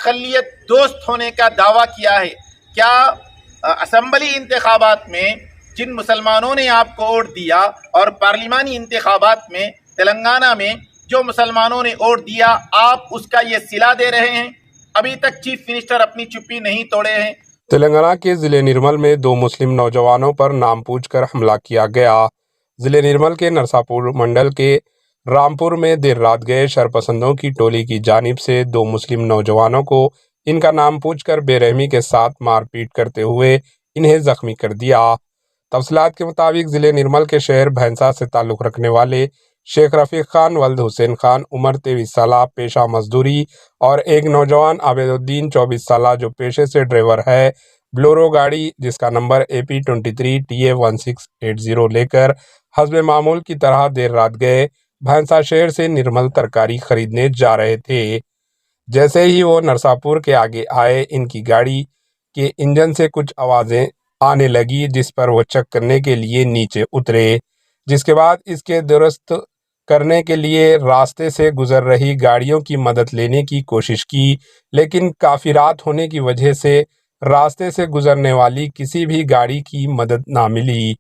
اقلیت دوست ہونے کا دعویٰ کیا ہے؟ کیا اسمبلی انتخابات میں جن مسلمانوں نے آپ کو ووٹ دیا اور پارلیمانی انتخابات میں تلنگانہ میں جو مسلمانوں نے ووٹ دیا، آپ اس کا یہ صلہ دے رہے ہیں؟ ابھی تک چیف منسٹر اپنی چپی نہیں توڑے ہیں۔ تلنگانہ کے ضلع نرمل میں 2 مسلم نوجوانوں پر نام پوچھ کر حملہ کیا گیا۔ ضلع نرمل کے نرساپور منڈل کے رامپور میں دیر رات گئے شرپسندوں کی ٹولی کی جانب سے 2 مسلم نوجوانوں کو ان کا نام پوچھ کر بے رحمی کے ساتھ مار پیٹ کرتے ہوئے انہیں زخمی کر دیا۔ تفصیلات کے مطابق ضلع نرمل کے شہر بھینسا سے تعلق رکھنے والے شیخ رفیق خان ولد حسین خان عمر 23 سالہ پیشہ مزدوری اور ایک نوجوان عابد الدین 24 سالہ جو پیشے سے ڈرائیور ہے بلورو گاڑی جس کا نمبر AP23 TA1680 لے کر حسب معمول کی طرح دیر رات گئے بھینسا شہر سے نرمل ترکاری خریدنے جا رہے تھے۔ جیسے ہی وہ نرساپور کے آگے آئے ان کی گاڑی کے انجن سے کچھ آوازیں آنے لگی جس پر وہ چیک کرنے کے لیے نیچے اترے، جس کے بعد اس کے درست کرنے کے لیے راستے سے گزر رہی گاڑیوں کی مدد لینے کی کوشش کی، لیکن کافی رات ہونے کی وجہ سے راستے سے گزرنے والی کسی بھی گاڑی کی مدد نہ ملی۔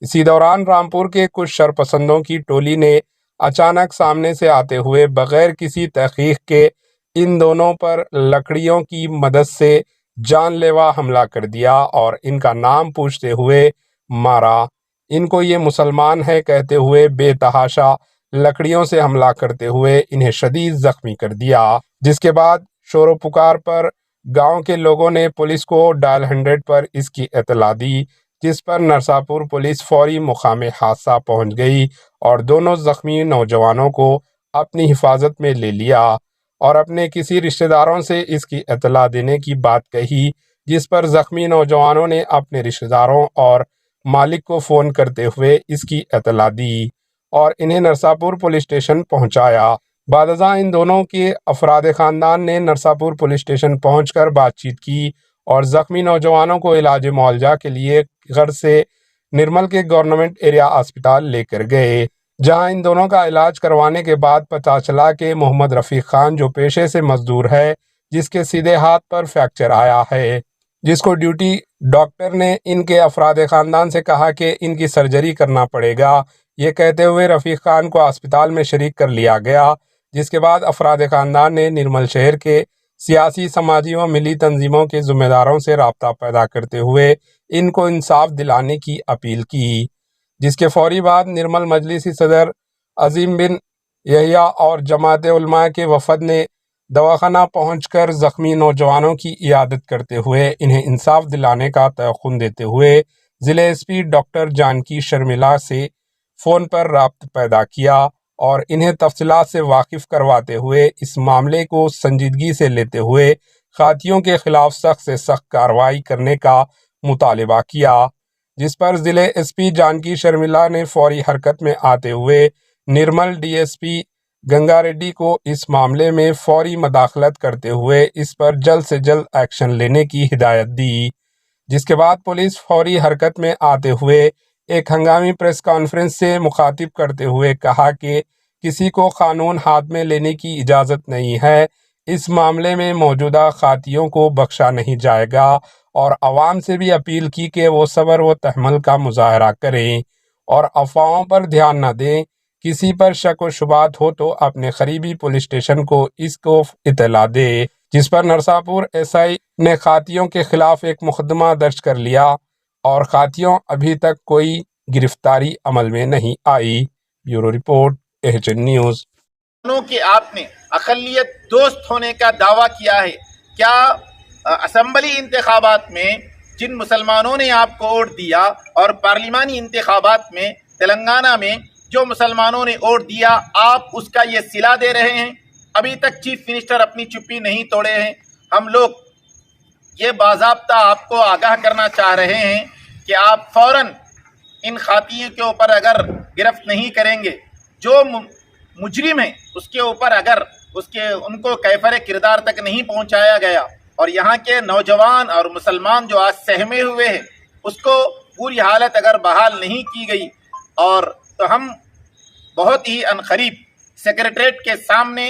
اسی دوران رامپور کے کچھ شرپسندوں کی ٹولی نے اچانک سامنے سے آتے ہوئے بغیر کسی تحقیق کے ان دونوں پر لکڑیوں کی مدد سے جان لیوا حملہ کر دیا اور ان کا نام پوچھتے ہوئے مارا۔ ان کو یہ مسلمان ہے کہتے ہوئے بے تحاشا لکڑیوں سے حملہ کرتے ہوئے انہیں شدید زخمی کر دیا، جس کے بعد شور و پکار پر گاؤں کے لوگوں نے پولیس کو ڈائل 100 پر اس کی اطلاع دی، جس پر نرساپور پولیس فوری مقام حادثہ پہنچ گئی اور دونوں زخمی نوجوانوں کو اپنی حفاظت میں لے لیا اور اپنے کسی رشتہ داروں سے اس کی اطلاع دینے کی بات کہی، جس پر زخمی نوجوانوں نے اپنے رشتہ داروں اور مالک کو فون کرتے ہوئے اس کی اطلاع دی اور انہیں نرساپور پولیس اسٹیشن پہنچایا۔ بعد ازاں ان دونوں کے افراد خاندان نے نرساپور پولیس اسٹیشن پہنچ کر بات چیت کی اور زخمی نوجوانوں کو علاج معالجہ کے لیے غرض سے نرمل کے گورنمنٹ ایریا اسپتال لے کر گئے، جہاں ان دونوں کا علاج کروانے کے بعد پتہ چلا کہ محمد رفیق خان جو پیشے سے مزدور ہے، جس کے سیدھے ہاتھ پر فریکچر آیا ہے، جس کو ڈیوٹی ڈاکٹر نے ان کے افراد خاندان سے کہا کہ ان کی سرجری کرنا پڑے گا، یہ کہتے ہوئے رفیق خان کو اسپتال میں شریک کر لیا گیا، جس کے بعد افراد خاندان نے نرمل شہر کے سیاسی، سماجی و ملی تنظیموں کے ذمہ داروں سے رابطہ پیدا کرتے ہوئے ان کو انصاف دلانے کی اپیل کی، جس کے فوری بعد نرمل مجلسی صدر عظیم بن یحییٰ اور جماعت علماء کے وفد نے دواخانہ پہنچ کر زخمی نوجوانوں کی عیادت کرتے ہوئے انہیں انصاف دلانے کا تیقن دیتے ہوئے ضلع SP ڈاکٹر جانکی شرملا سے فون پر رابطہ پیدا کیا اور انہیں تفصیلات سے واقف کرواتے ہوئے اس معاملے کو سنجیدگی سے لیتے ہوئے خاطیوں کے خلاف سخت سے سخت کارروائی کرنے کا مطالبہ کیا، جس پر ضلع SP جانکی شرملا نے فوری حرکت میں آتے ہوئے نرمل DSP گنگا ریڈی کو اس معاملے میں فوری مداخلت کرتے ہوئے اس پر جلد سے جلد ایکشن لینے کی ہدایت دی، جس کے بعد پولیس فوری حرکت میں آتے ہوئے ایک ہنگامی پریس کانفرنس سے مخاطب کرتے ہوئے کہا کہ کسی کو قانون ہاتھ میں لینے کی اجازت نہیں ہے، اس معاملے میں موجودہ خاطیوں کو بخشا نہیں جائے گا اور عوام سے بھی اپیل کی کہ وہ صبر و تحمل کا مظاہرہ کریں اور افواہوں پر دھیان نہ دیں، کسی پر شک و شبہات ہو تو اپنے قریبی پولیس اسٹیشن کو اس کو اطلاع دے، جس پر نرساپور SI نے خاطیوں کے خلاف ایک مقدمہ درج کر لیا اور خاطیوں ابھی تک کوئی گرفتاری عمل میں نہیں آئی۔ Bureau report AHN news. کہ آپ نے اقلیت دوست ہونے کا دعویٰ کیا ہے، کیا اسمبلی انتخابات میں جن مسلمانوں نے آپ کو ووٹ دیا اور پارلیمانی انتخابات میں تلنگانہ میں جو مسلمانوں نے ووٹ دیا، آپ اس کا یہ صلہ دے رہے ہیں؟ ابھی تک چیف منسٹر اپنی چپی نہیں توڑے ہیں۔ ہم لوگ یہ باضابطہ آپ کو آگاہ کرنا چاہ رہے ہیں کہ آپ فوراً ان خاطیوں کے اوپر اگر گرفت نہیں کریں گے، جو مجرم ہیں اس کے اوپر اگر ان کو کیفر کردار تک نہیں پہنچایا گیا اور یہاں کے نوجوان اور مسلمان جو آج سہمے ہوئے ہیں اس کو پوری حالت اگر بحال نہیں کی گئی، اور تو ہم بہت ہی عنقریب سیکریٹریٹ کے سامنے